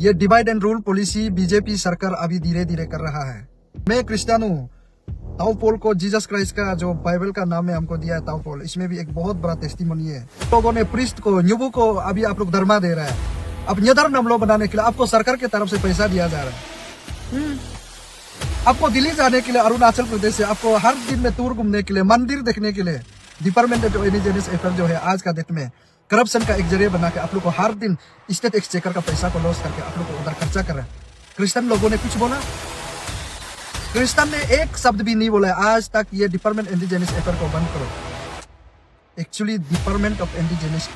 ये divide and rule policy BJP सरकार अभी धीरे धीरे कर रहा है। मैं क्रिश्चियन हूँ। ताओपोल को जीसस क्राइस्ट का जो बाइबल का नाम है हमको दिया है ताओपोल, इसमें भी एक बहुत बड़ा टेस्टिमोनी है। लोगों ने प्रीस्ट को न्यूबू को अभी आप लोग धर्मा दे रहा है। अब ये धर्म हम लोग बनाने के लिए आपको सरकार की तरफ से पैसा दिया जा रहा है। आपको दिल्ली जाने के लिए, अरुणाचल प्रदेश से आपको हर दिन में टूर घूमने के लिए, मंदिर देखने के लिए डिपार्टमेंट ऑफ इंडिजिनियस अफेयर जो है आज का डेट में करप्शन का एक जरिए बना के आप लोग को हर दिन स्टेट एक्सचेकर का पैसा को लॉस करके आप लोग को उधर खर्चा कर रहा है। क्रिश्चियन लोगों ने कुछ बोला? क्रिश्चियन ने एक शब्द भी नहीं बोला आज तक ये डिपार्टमेंट इंडिजिनियस अफेयर को बंद करो। Actually department of indigenous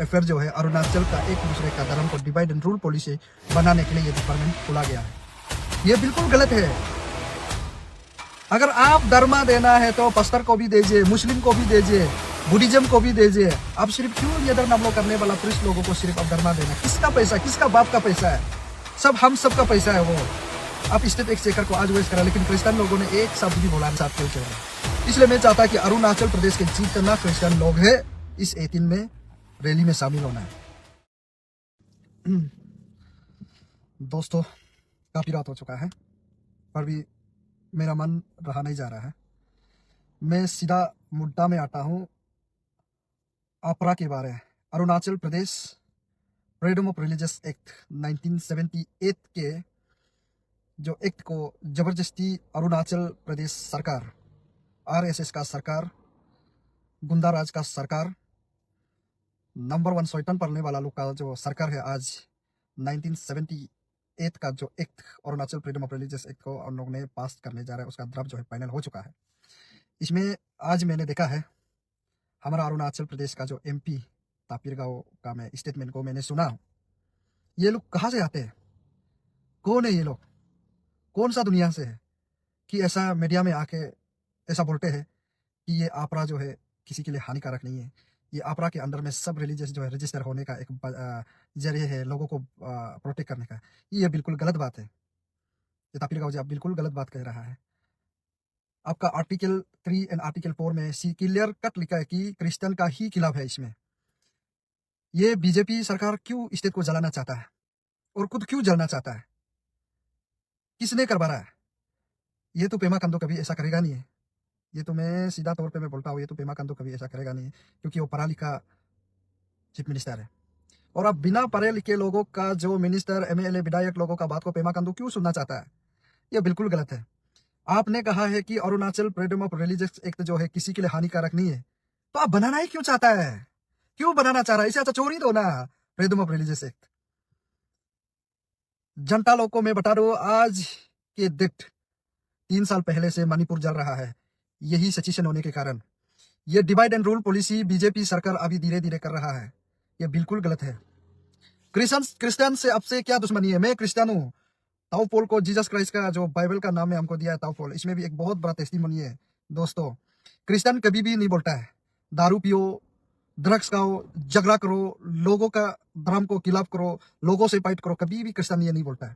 affair जो है अरुणाचल का एक दूसरे का धर्म को डिवाइड एंड रूल पॉलिसी बनाने के लिए ये डिपार्टमेंट खोला गया है। ये बिल्कुल गलत है। अगर आप धर्मा देना है तो पस्तर को भी दीजिए, मुस्लिम को भी दीजिए, बुद्धिज्म को भी दीजिए। आप सिर्फ क्यों ये धर्म हम लोग करने वाला पुरुष लोगों को सिर्फ अब धर्मा देना? किसका पैसा, किसका बाप का पैसा है? सब हम सबका पैसा है। वो आप स्टेट एक्सचेकर को आज वेस्ट करा, लेकिन क्रिश्चियन लोगों ने एक शब्द भी बोला साथ क्यों चल रहा? इसलिए मैं चाहता कि अरुणाचल प्रदेश के जितना क्रिश्चियन लोग है इस 18 में रैली में शामिल होना है। दोस्तों काफी रात हो चुका है पर भी मेरा मन रहा नहीं जा रहा है। मैं सीधा मुद्दा में आता हूँ। आपरा के बारे में Arunachal Pradesh freedom of religious act 1978 के जो एक्ट को जबरदस्ती अरुणाचल प्रदेश सरकार, आरएसएस का सरकार, गुंडा राज का सरकार, नंबर 1 शैतान पढ़ने वाला लोग का जो सरकार है, आज 1978 का जो act Arunachal freedom of religious act को उन लोगों ने पास करने जा रहा है, उसका ड्राफ्ट जो है फाइनल हो चुका है। इसमें आज मैंने देखा है हमारा अरुणाचल प्रदेश का जो एमपी तापिर गांव का मैं स्टेटमेंट को मैंने सुना। ये लोग कहाँ से आते हैं? कौन है ये लोग? कौन सा दुनिया से है कि ऐसा मीडिया में आके ऐसा बोलते हैं कि ये आपरा जो है किसी के लिए हानिकारक नहीं है। ये आपरा के अंडर में सब रिलीजियस जो है रजिस्टर होने का एक जरिए है लोगों को प्रोटेक्ट करने का। ये बिल्कुल गलत बात है। ये तापिर गांव जी आप बिल्कुल गलत बात कह रहा है। आपका आर्टिकल 3 एंड आर्टिकल 4 में क्लियर कट लिखा है कि क्रिश्चियन का ही खिलाफ है। इसमें ये बीजेपी सरकार क्यों स्टेट को जलाना चाहता है और खुद क्यों जलना चाहता है? किसने करवा रहा है? ये तो पेमा खांडू कभी ऐसा करेगा नहीं है। ये तो मैं सीधा तौर पे मैं बोलता हूँ, ये तो पेमा खांडू कभी ऐसा करेगा नहीं है क्योंकि वो पढ़ा लिखा चीफ मिनिस्टर है। और अब बिना पढ़े लिखे लोगों का जो मिनिस्टर, एमएलए, विधायक लोगों का बात को पेमा खांडू क्यों सुनना चाहता है? ये बिल्कुल गलत है। आपने कहा है कि Arunachal freedom of religious act जो है किसी के लिए हानिकारक नहीं है, तो आप बनाना ही क्यों चाहता है? क्यों बनाना चाह रहा है? इसे अच्छा चोरी दो ना फ्रीडम ऑफ रिलीजियस एक्ट। जनता लोग को मैं बता दूं, आज के डेट 3 साल पहले से मणिपुर जल रहा है। यही सचिशन होने के कारण ये divide and rule policy BJP सरकार अभी धीरे धीरे कर रहा है। ये बिल्कुल गलत है। क्रिश्चियन से अब से क्या दुश्मनी है? मैं क्रिश्चियन हूँ। ताओपोल को जीसस क्राइस्ट का जो बाइबल का नाम है हमको दिया है ताओपोल, इसमें भी एक बहुत बड़ा टेस्टिमोनी है। दोस्तों क्रिश्चियन कभी भी नहीं बोलता है दारू पियो, ड्रग्स खाओ, झगड़ा करो, लोगों का धर्म को खिलाफ करो, लोगों से फाइट करो। कभी भी क्रिश्चियन ये नहीं बोलता है।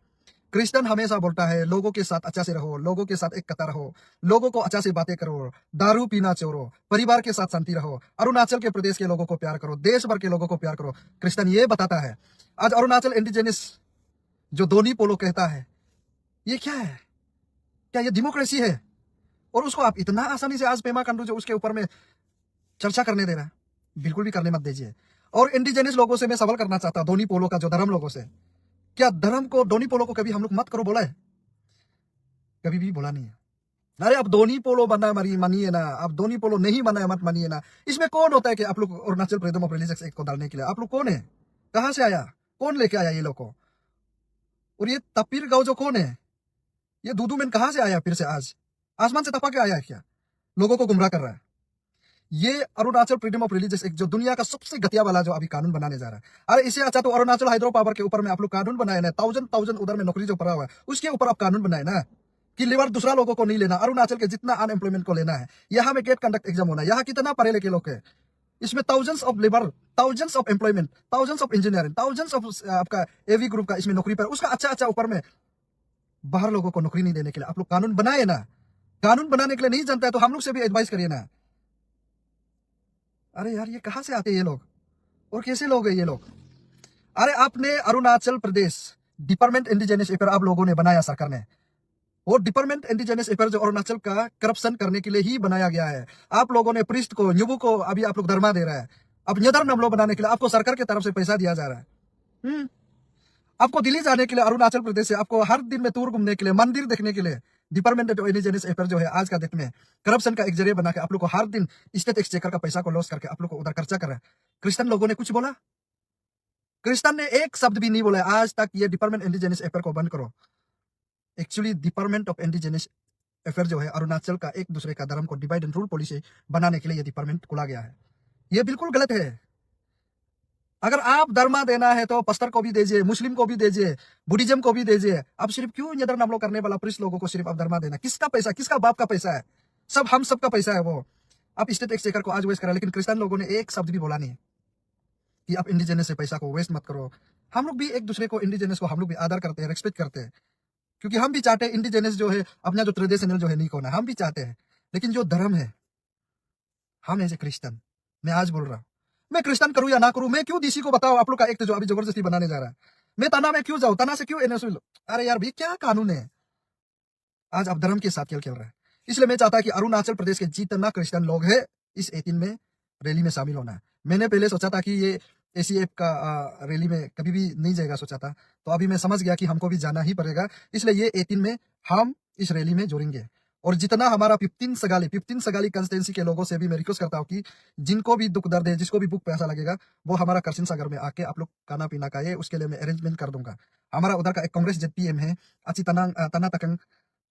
क्रिश्चियन हमेशा बोलता है लोगों के साथ अच्छा से रहो, लोगों के साथ एक कतार रहो, लोगों को अच्छा से बातें करो, दारू पीना छोड़ो, परिवार के साथ शांति रहो, अरुणाचल के प्रदेश के लोगों को प्यार करो, देश भर के लोगों को प्यार करो। क्रिश्चियन ये बताता है। आज अरुणाचल इंडिजिनियस जो दोनी पोलो कहता है, ये क्या है? क्या ये डेमोक्रेसी है? और उसको आप इतना आसानी से आज पेमा खांडू जो उसके ऊपर में चर्चा करने दे रहा है? बिल्कुल भी करने मत दीजिए। और इंडिजिनियस लोगों से मैं सवाल करना चाहता हूं, दोनी पोलो का जो धर्म लोगों से, क्या धर्म को, दोनी पोलो को कभी हम लोग मत करो बोला है? कभी भी बोला नहीं है। अरे आप दोनी पोलो बना मानिए ना, आप दोनी पोलो नहीं बना है मत मानिए ना। इसमें कौन होता है कि आप लोग Arunachal freedom of religious act को डालने के लिए? आप लोग कौन है? कहां से आया? कौन लेके आया ये लोग को? और ये तापिर गांव जो कौन है? ये दूधू मैन कहां से आया? फिर से आज आसमान से तपा के आया है क्या? लोगों को गुमराह कर रहा है। ये Arunachal freedom of religious act जो दुनिया का सबसे घटिया वाला जो अभी कानून बनाने जा रहा है। अरे इसे अच्छा तो अरुणाचल हाइड्रो पावर के ऊपर में आप लोग कानून बनाए ना, थाउजेंड उधर में नौकरी जो पड़ा हुआ है उसके ऊपर आप कानून बनाए ना कि लेबर दूसरा लोगों को नहीं लेना, अरुणाचल के जितना अनएम्प्लॉयमेंट को लेना है। यहाँ में गेट कंडक्ट एग्जाम होना है। यहाँ कितना पढ़े लिखे लोग है, इसमें thousands of labour, thousands of employment, thousands of engineering, thousands of आपका एवी ग्रुप का इसमें नौकरी पर, उसका अच्छा ऊपर में बाहर लोगों को नौकरी नहीं देने के लिए आप लोग कानून बनाए ना। कानून बनाने के लिए नहीं जानता है तो हम लोग से भी एडवाइस करिए ना। अरे यार ये कहां से आते हैं ये लोग और कैसे लोग हैं ये लोग? अरे आपने Arunachal Pradesh department indigenous affair आप लोगों ने बनाया सरकार ने। वो डिपार्टमेंट इंडिजिनस अफेयर जो अरुणाचल का करप्शन करने के लिए ही बनाया गया है। आप लोगों ने प्रिस्ट को, न्यूबू को अभी आप लोग धर्मा दे रहा है। अब नेदर नमलो बनाने के लिए आपको सरकार की तरफ से पैसा दिया जा रहा है। आपको दिल्ली जाने के लिए, अरुणाचल प्रदेश से आपको हर दिन में टूर घूमने के लिए, मंदिर देखने के लिए डिपार्टमेंट ऑफ इंडिजिनस अफेयर जो है आज का डेट में करप्शन का एक जरिए बना के आप लोग को हर दिन स्टेट एक्सचेकर का पैसा को लॉस करके आप लोग को उधर खर्चा कर रहा है। क्रिश्चियन लोगों ने कुछ बोला? क्रिश्चियन ने एक शब्द भी नहीं बोला आज तक ये डिपार्टमेंट इंडिजिनस अफेयर को बंद करो। Actually department of indigenous affair जो है अरुणाचल का एक दूसरे का धर्म को डिवाइड एंड रूल पॉलिसी बनाने के लिए ये डिपार्टमेंट खोला गया है। ये बिल्कुल गलत है। अगर आप धर्मा देना है तो पस्तर को भी दीजिए, मुस्लिम को भी दीजिए, बुद्धिज्म को भी दीजिए। आप सिर्फ क्यों इधर नाम लोग करने वाला प्रिस्ट लोगों को सिर्फ आप धर्मा देना? किसका पैसा, किसका बाप का पैसा है? सब हम सबका पैसा है वो। आप स्टेट एक्सचेकर को आज वेस्ट करा, लेकिन क्रिश्चियन लोगों ने एक शब्द भी बोला नहीं कि आप इंडिजिनस से पैसा को वेस्ट मत करो। हम लोग भी एक दूसरे को, इंडिजिनस को हम लोग भी आदर करते हैं, रेस्पेक्ट करते हैं, क्योंकि हम भी चाहते हैं इंडिजिनस जो है अपना जो ट्रेडिशनल जो है नहीं होना, हम भी चाहते हैं। लेकिन जो धर्म है, हम एज ए क्रिश्चियन, मैं आज बोल रहा हूँ, मैं क्रिश्चियन करूं या ना करूं, मैं क्यों डीसी को बताऊं आप लोग का एक्ट जो अभी जबरदस्ती बनाने जा रहा है? मैं तना में क्यों जाऊं, तना से क्यों एनएसयू? अरे यार भाई, क्या कानून है? आज आप धर्म के साथ खेल खेल रहे हैं। इसलिए मैं चाहता कि अरुणाचल प्रदेश के जितना क्रिश्चियन लोग हैं इस 18 में रैली में शामिल होना है। मैंने पहले सोचा था कि ये एसीएफ का रैली में कभी भी नहीं जाएगा सोचा था, तो अभी मैं समझ गया कि हमको भी जाना ही पड़ेगा। इसलिए ये 18 में हम इस रैली में जुड़ेंगे। और जितना हमारा 15 सगाली कंस्टिट्यूंसी के लोगों से भी मैं रिक्वेस्ट करता हूँ कि जिनको भी दुख दर्द है, जिसको भी भूख प्यासा लगेगा, वो हमारा करसिन सागर में आके आप लोग खाना पीना खाए, उसके लिए मैं अरेंजमेंट कर दूंगा। हमारा उधर का एक कांग्रेस जेडपीएम है, अच्छी तना तकंग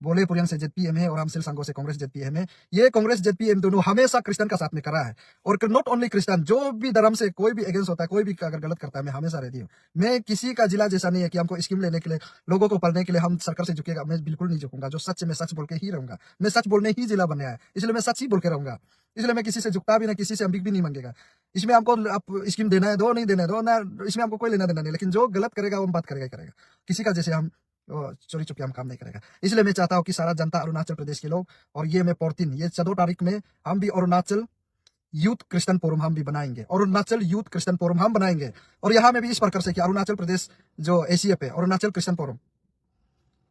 बोले पुरियन से जेडपीएम है, और हमसिल संघो से कांग्रेस जेडपीएम है। ये कांग्रेस जेडपीएम दोनों हमेशा क्रिश्चियन का साथ में करा है। और नॉट ओनली क्रिश्चियन, जो भी धर्म से कोई भी अगेंस्ट होता है, कोई भी अगर गलत करता है, मैं हमेशा रहती हूँ। मैं किसी का जिला जैसा नहीं है कि हमको स्कीम लेने के लिए, लोगों को पढ़ने के लिए हम सरकार से झुकेगा, मैं बिल्कुल नहीं झुकूंगा। जो सच है मैं सच बोल के ही रहूंगा। मैं सच बोलने ही जिला बनाया है, इसलिए मैं सच ही बोल के रहूंगा। इसलिए मैं किसी से झुकता भी नहीं, किसी से अम्बिक भी नहीं मांगेगा। इसमें हमको आप स्कीम देना है दो, नहीं देना है दो ना, इसमें हमको कोई लेना देना नहीं। लेकिन जो गलत करेगा वो बात करेगा ही करेगा। किसी का जैसे हम चोरी चुपके हम काम नहीं करेगा। इसलिए मैं चाहता हूँ कि सारा जनता अरुणाचल प्रदेश के लोग, और ये मैं 14 ये 14 तारीख में हम भी अरुणाचल यूथ क्रिश्चियन फोरम हम भी बनाएंगे, अरुणाचल यूथ क्रिश्चियन फोरम हम बनाएंगे। और यहाँ में भी इस प्रकार से कि अरुणाचल प्रदेश जो एसीएफ है, अरुणाचल क्रिश्चियन फोरम,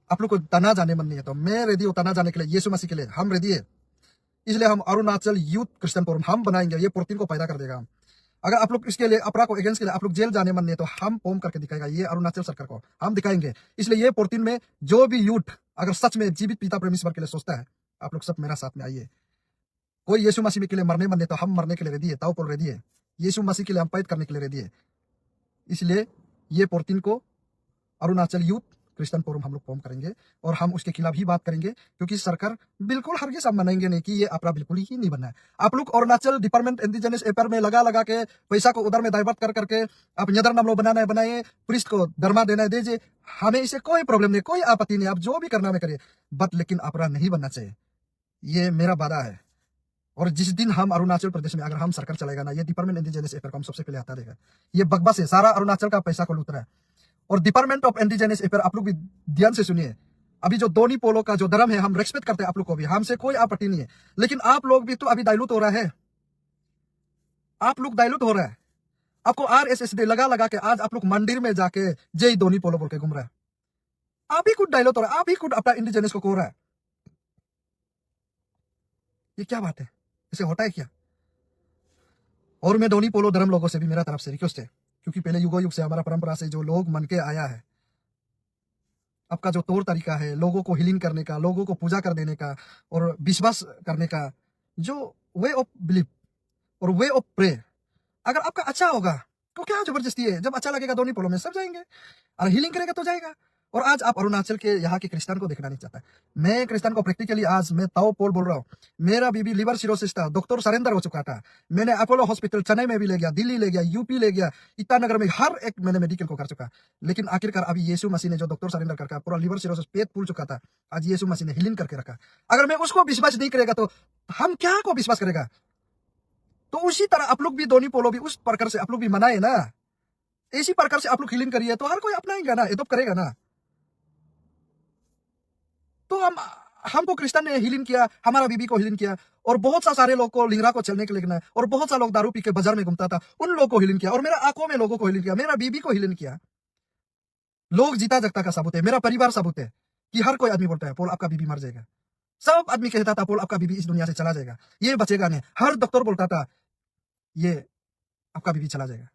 आप लोग को तना जाने मन नहीं है तो मैं रेडी हूँ तना जाने के लिए, यीशु मसीह के लिए हम रेडी है। इसलिए हम अरुणाचल यूथ क्रिश्चियन फोरम हम बनाएंगे। ये 14 को पैदा कर देगा हम। अगर आप लोग इसके लिए, अपराध को अगेंस्ट के लिए आप लोग जेल जाने मन नहीं है तो हम फॉर्म करके दिखाएगा, ये अरुणाचल सरकार को हम दिखाएंगे। इसलिए ये 14 में जो भी यूथ अगर सच में जीवित पिता परमेश्वर के लिए सोचता है, आप लोग सब मेरा साथ में आइए। कोई यीशु मसीह के लिए मरने मन नहीं तो हम मरने के लिए रेडी है, ताऊ पोल रेडी है। यीशु मसीह के लिए हम फाइट करने के लिए रेडी है। इसलिए ये 14 को अरुणाचल यूथ क्रिश्चियन फोरम हम लोग फॉर्म करेंगे, और हम उसके खिलाफ ही बात करेंगे, क्योंकि सरकार बिल्कुल हरगिज़ हम मनाएंगे नहीं कि ये अपराध बिल्कुल ही नहीं बनना है। आप लोग अरुणाचल डिपार्टमेंट इंडिजिनस अफेयर में लगा के पैसा को उधर में डाइवर्ट कर करके आप नदर नाम लोग बनाना है बनाइए, प्रिस्ट को धर्मा देना है दीजिए, हमें इसे कोई प्रॉब्लम नहीं, कोई आपत्ति नहीं। आप जो भी करना है करिए, बट लेकिन अपराध नहीं बनना चाहिए। ये मेरा वादा है। और जिस दिन हम अरुणाचल प्रदेश में अगर हम सरकार चलेगा ना, ये डिपार्टमेंट इंडिजिनस अफेयर को हम सबसे पहले हटा देगा। ये बकवास है, सारा अरुणाचल का पैसा को लूट रहा है। और डिपार्टमेंट ऑफ इंडिजिनस अफेयर आप लोग भी ध्यान से सुनिए। अभी जो दोनी पोलो का जो धर्म है, हम रेस्पेक्ट करते हैं आप लोग को भी, हमसे कोई आपत्ति नहीं है, लेकिन आप लोग भी तो अभी डाइल्यूट हो रहा है। आप लोग डाइल्यूट हो रहा है। आपको आरएसएस लगा के आज आप लोग मंदिर में जाके जय दोनी पोलो बोल के घूम रहा है। आप ही खुद डाइल्यूट हो रहा है, आप ही खुद अपना इंडिजिनस को खो रहा है। ये क्या बात है? इसे होता है क्या? और मैं दोनी पोलो धर्म लोगों से भी मेरा तरफ से रिक्वेस्ट है, क्योंकि पहले युगों युग से हमारा परंपरा से जो लोग मन के आया है, आपका जो तौर तरीका है लोगों को हीलिंग करने का, लोगों को पूजा कर देने का और विश्वास करने का, जो वे ऑफ बिलीव और वे ऑफ प्रे, अगर आपका अच्छा होगा तो क्या जबरदस्ती है? जब अच्छा लगेगा दोनों पोलो में सब जाएंगे, और हीलिंग करेगा तो जाएगा। और आज आप अरुणाचल के यहाँ के क्रिश्चियन को देखना नहीं चाहता। मैं क्रिश्चियन को प्रैक्टिकली आज मैं ताओ पोल बोल रहा हूँ। मेरा बीबी लिवर सिरोसिस था, डॉक्टर सरेंडर हो चुका था। मैंने अपोलो हॉस्पिटल चेन्नई में भी ले गया, दिल्ली ले गया, यूपी ले गया, ईटानगर में, हर एक मैंने मेडिकल को कर चुका। लेकिन आखिरकार अभी यीशु मसीह ने जो डॉक्टर सरेंडर करके पूरा लिवर सिरोसिस पेट फूल चुका था, आज यीशु मसीह ने हीलिंग करके रखा। अगर मैं उसको विश्वास नहीं करेगा तो हम क्या को विश्वास करेगा? तो उसी तरह आप लोग भी दोनी पोलो भी उस प्रकार से आप लोग भी मनाए ना, इसी प्रकार से आप लोग हीलिंग करिए, तो हर कोई अपनाएगा ना, एडॉप्ट करेगा ना। तो हमको क्रिश्चियन ने हीलिंग किया, हमारा बीबी को हीलिंग किया, और बहुत सा सारे लोग को लिंगरा को चलने के लिए गया, और बहुत सा लोग दारू पी के बाजार में घूमता था, उन लोगों को हीलिंग किया, और मेरा आंखों में लोगों को हीलिंग किया, मेरा बीबी को हीलिंग किया। लोग जीता जगता का सबूत है, मेरा परिवार सबूत है कि हर कोई आदमी बोलता है पोल आपका बीबी मर जाएगा। सब आदमी कहता था पोल आपका बीबी इस दुनिया से चला जाएगा, ये बचेगा नहीं। हर डॉक्टर बोलता था ये आपका बीबी चला जाएगा।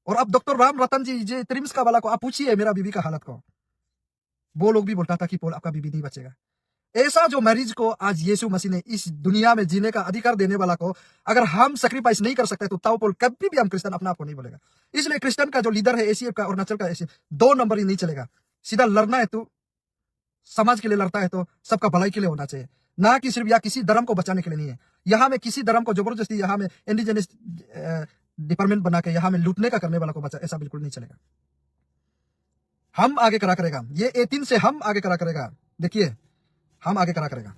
और अब डॉक्टर राम रतन जी जे ट्रिम्स का वाला को आप पूछिए मेरा बीबी का हालत को, वो लोग भी बोलता था कि पोल आपका बीबी नहीं बचेगा। ऐसा जो मरीज को आज यीशु मसीह ने इस दुनिया में जीने का अधिकार देने वाला को अगर हम सेक्रीफाइस नहीं कर सकते तो ताऊ पोल कभी भी हम क्रिश्चियन अपना आपको नहीं बोलेगा। इसलिए क्रिश्चियन का जो लीडर है एसीएफ का, अरुणाचल का एसीएफ, 2 नंबर ही नहीं चलेगा। सीधा लड़ना है तो समाज के लिए लड़ता है तो सबका भलाई के लिए होना चाहिए, ना कि सिर्फ या किसी धर्म को बचाने के लिए नहीं है। यहाँ में किसी धर्म को जबरदस्ती यहाँ में इंडिजिनस डिपार्टमेंट बना के यहाँ में लूटने का करने वाला को बचा, ऐसा बिल्कुल नहीं चलेगा। हम आगे करा करेगा, ये 18 से हम आगे करा करेगा। देखिए हम आगे करा करेगा,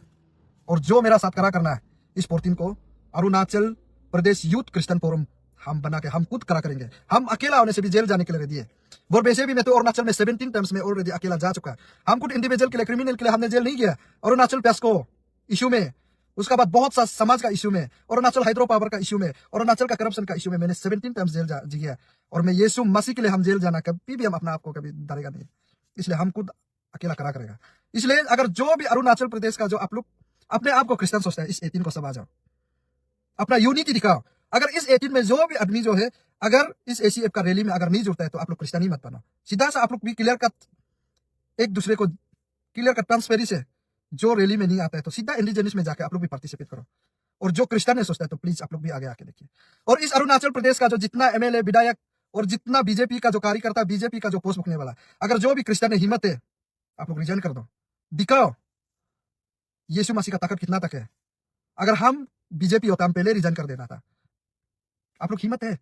और जो मेरा साथ करा करना है इस 14 को Arunachal Pradesh youth Christian forum हम बना के हम खुद करा करेंगे। हम अकेला होने से भी जेल जाने के लिए रेडी है। और वैसे भी मैं तो अरुणाचल में 17 टाइम्स में ऑलरेडी अकेला जा चुका है। हम खुद इंडिविजुअल के लिए, क्रिमिनल के लिए हमने जेल नहीं किया। अरुणाचल पेस्को इशू में, उसके बाद बहुत सा समाज का इशू में, अरुणाचल हाइड्रो पावर का इशू में, अरुणाचल का करप्शन का इशू में मैंने 17 टाइम्स जेल जी गया। और मैं यीशु मसीह के लिए हम जेल जाना कभी भी हम अपना आपको कभी डरेगा नहीं। इसलिए हम खुद अकेला करा करेगा। इसलिए अगर जो भी अरुणाचल प्रदेश का जो आप लोग अपने आप को क्रिश्चियन सोचता है, इस 18 को सब आ जाओ, अपना यूनिटी दिखाओ। अगर इस 18 में जो भी आदमी जो है अगर इस एसीएफ का रैली में अगर नहीं जुड़ता है तो आप लोग क्रिश्चियन ही मत बनो। सीधा सा आप लोग भी क्लियर कट एक दूसरे को क्लियर कट ट्रांसपेरेंसी से, जो रैली में नहीं आता है तो सीधा इंडिजिनस में जाके आप लोग भी पार्टिसिपेट करो। और जो क्रिश्चियन है सोचता है तो प्लीज आप लोग भी आगे आके देखिए। और इस अरुणाचल प्रदेश का जो जितना एमएलए, विधायक और जितना बीजेपी का जो कार्यकर्ता, बीजेपी का जो पोस्ट बुकने वाला, अगर जो भी क्रिश्चियन है हिम्मत है आप लोग रिजाइन कर दो, दिखाओ यीशु मसीह का ताकत कितना तक है। अगर हम बीजेपी होता हम पहले रिजाइन कर देना था। आप लोग हिम्मत है।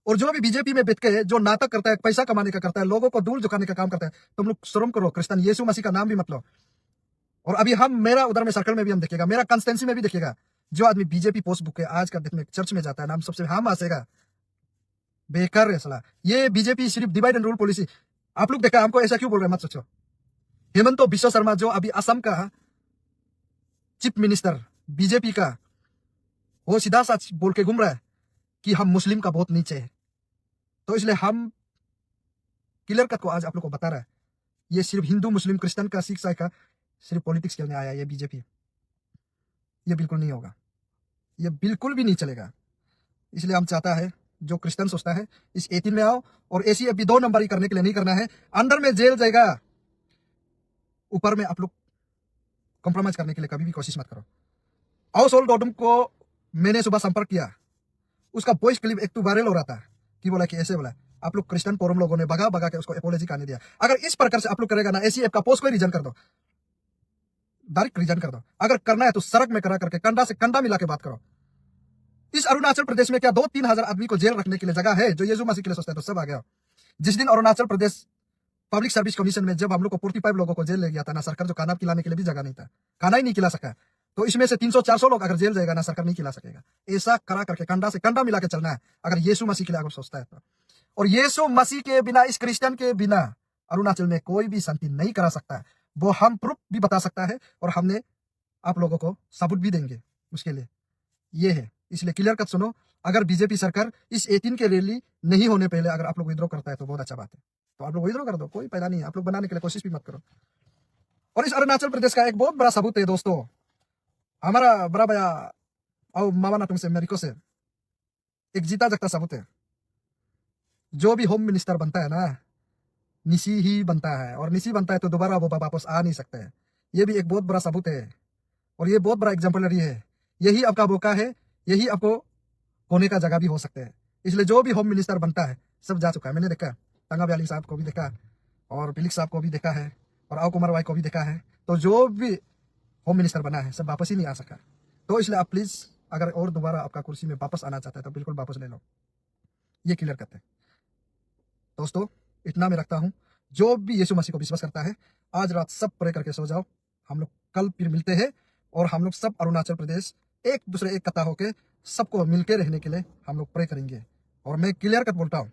और जो भी बीजेपी में बैठ के जो नाटक करता है, पैसा कमाने का करता है, लोगों को दूर झुकाने का काम करता है, तुम लोग शर्म करो। क्रिश्चियन यीशु मसीह का नाम भी मत लो। और अभी हम मेरा उधर में सर्कल में भी हम देखेगा, मेरा कंस्टेंसी में भी देखेगा, जो आदमी बीजेपी पोस्ट बुक है आज का डेट में चर्च में जाता है, नाम सबसे हम आसेगा बेकार है सला। ये बीजेपी सिर्फ डिवाइड एंड रूल पॉलिसी। आप लोग देखा हमको ऐसा क्यों बोल रहे हैं मत सोचो। हेमंत बिश्व शर्मा जो अभी असम का चीफ मिनिस्टर बीजेपी का, वो सीधा सच बोल के घूम रहा है कि हम मुस्लिम का बहुत नीचे है। तो इसलिए हम क्लियर कट को आज आप लोग को बता रहा है, ये सिर्फ हिंदू मुस्लिम क्रिश्चियन का, सिख ईसाई का सिर्फ पॉलिटिक्स खेलने आया है ये बीजेपी। ये बिल्कुल नहीं होगा, ये बिल्कुल भी नहीं चलेगा। इसलिए हम चाहता है जो क्रिश्चियन सोचता है इस 18 में आओ। और ऐसी अभी 2 नंबर ही करने के लिए नहीं करना है, अंदर में जेल जाएगा, ऊपर में आप लोग कॉम्प्रोमाइज करने के लिए कभी भी कोशिश मत करो। हाउस होल्ड ऑर्डर को मैंने सुबह संपर्क किया, उसका वॉइस क्लिप एक तो वायरल हो रहा था कि बोला कि ऐसे बोला। आप लोग क्रिश्चियन फोरम लोगों ने भगा भगा के उसको एपोलॉजी करने दिया। अगर इस प्रकार से आप लोग करेगा ना, ऐसी ऐप का पोस्ट को रिजन कर दो, डायरेक्ट रिजन कर दो। अगर करना है तो सड़क में करा करके कंधा से कंधा मिला के बात करो। इस अरुणाचल प्रदेश में क्या 2-3 हजार आदमी को जेल रखने के लिए जगह है? जो यीशु मसीह के लिए सोचता है तो सब आ गया। जिस दिन Arunachal Pradesh public service commission में जब हम लोग को 45 लोगों को जेल ले गया था ना, सरकार जो खाना खिलाने के लिए भी जगह नहीं था, खाना ही नहीं खिला सका। तो इसमें से 300-400 लोग अगर जेल जाएगा ना, सरकार नहीं खिला सकेगा। ऐसा करा करके कंधा से कंधा मिला के चलना है अगर यीशु मसीह के लिए अगर सोचता है तो। और यीशु मसीह के बिना, इस क्रिश्चियन के बिना अरुणाचल में कोई भी शांति नहीं करा सकता है। वो हम प्रूफ भी बता सकता है और हमने आप लोगों को सबूत भी देंगे उसके लिए। ये है, इसलिए क्लियर कट सुनो। अगर बीजेपी सरकार इस 18 के रैली नहीं होने पहले अगर आप लोग विद्रोह करता है तो बहुत अच्छा बात है। तो आप लोग विद्रोह कर दो, कोई फायदा नहीं है। आप लोग बनाने के लिए कोशिश भी मत करो। और इस अरुणाचल प्रदेश का एक बहुत बड़ा सबूत है दोस्तों, हमारा बड़ा भैया और मामा नाटुंग से, मेरिको से एक जीता जगता सबूत है। जो भी होम मिनिस्टर बनता है ना, निशी ही बनता है, और निशी बनता है तो दोबारा वो वापस आ नहीं सकते हैं। ये भी एक बहुत बड़ा सबूत है और ये बहुत बड़ा एग्जाम्पलरी है। यही आपका मौका है, यही आपको होने का जगह भी हो सकते हैं। इसलिए जो भी होम मिनिस्टर बनता है सब जा चुका है। मैंने देखा तंगा ब्याली साहब को भी देखा और पिलिक साहब को भी देखा है और आओ कुमार वाई को भी देखा है। तो जो भी होम मिनिस्टर बना है सब वापस ही नहीं आ सका। तो इसलिए आप प्लीज अगर और दोबारा आपका कुर्सी में वापस आना चाहता है तो बिल्कुल वापस ले लो। ये क्लियर करते हैं दोस्तों। इतना मैं रखता हूँ, जो भी यीशु मसीह को विश्वास करता है आज रात सब प्रे करके सो जाओ। हम लोग कल फिर मिलते हैं और हम लोग सब अरुणाचल प्रदेश एक दूसरे एक कथा होके सबको मिलके रहने के लिए हम लोग प्रे करेंगे। और मैं क्लियर कट बोलता हूँ,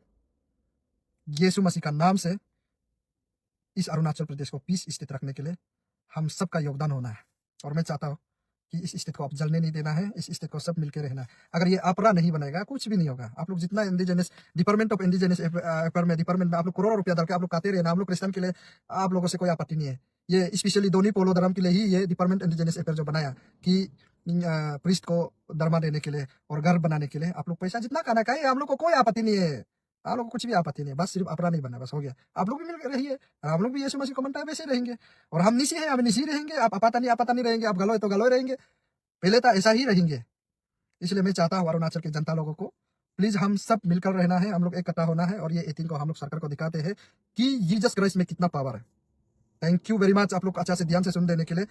यीशु मसीह का नाम से इस अरुणाचल प्रदेश को पीस स्थित रखने के लिए हम सबका योगदान होना है। और मैं चाहता हूँ कि इस स्टेट को आप जलने नहीं देना है, इस स्टेट को सब मिलकर रहना है। अगर ये अपरा नहीं बनेगा, कुछ भी नहीं होगा। आप लोग जितना indigenous department of indigenous department में आप लोग करोड़ों रुपया डाल के आप लोग खाते रहना, हम लोग क्रिश्चियन के लिए आप लोगों से कोई आपत्ति नहीं है। ये स्पेशली दोनी पोलो धर्म के लिए ही ये डिपार्टमेंट इंडिजिनस अफेयर जो बनाया कि प्रीस्ट को धर्मा देने के लिए और घर बनाने के लिए आप लोग पैसा जितना खाना खाए, हम लोग को कोई आपत्ति नहीं है। आप लोग को कुछ भी आपत्ति नहीं है, बस सिर्फ अपना नहीं बनना, बस हो गया। आप लोग भी मिल रहिए और हम लोग भी यीशु मसीह को मनता है वैसे रहेंगे। और हम निसी हैं, हम निसी रहेंगे। आप अपाता नहीं रहेंगे, आप गलोय तो गलोय रहेंगे। पहले तो ऐसा ही रहेंगे। इसलिए मैं चाहता हूँ अरुणाचल के जनता लोगों को, प्लीज हम सब मिलकर रहना है, हम लोग इकट्ठा होना है और ये 18 को हम लोग सरकार को दिखाते हैं कि जीसस क्राइस्ट में कितना पावर है। थैंक यू वेरी मच आप लोग अच्छा से ध्यान से सुन देने के लिए।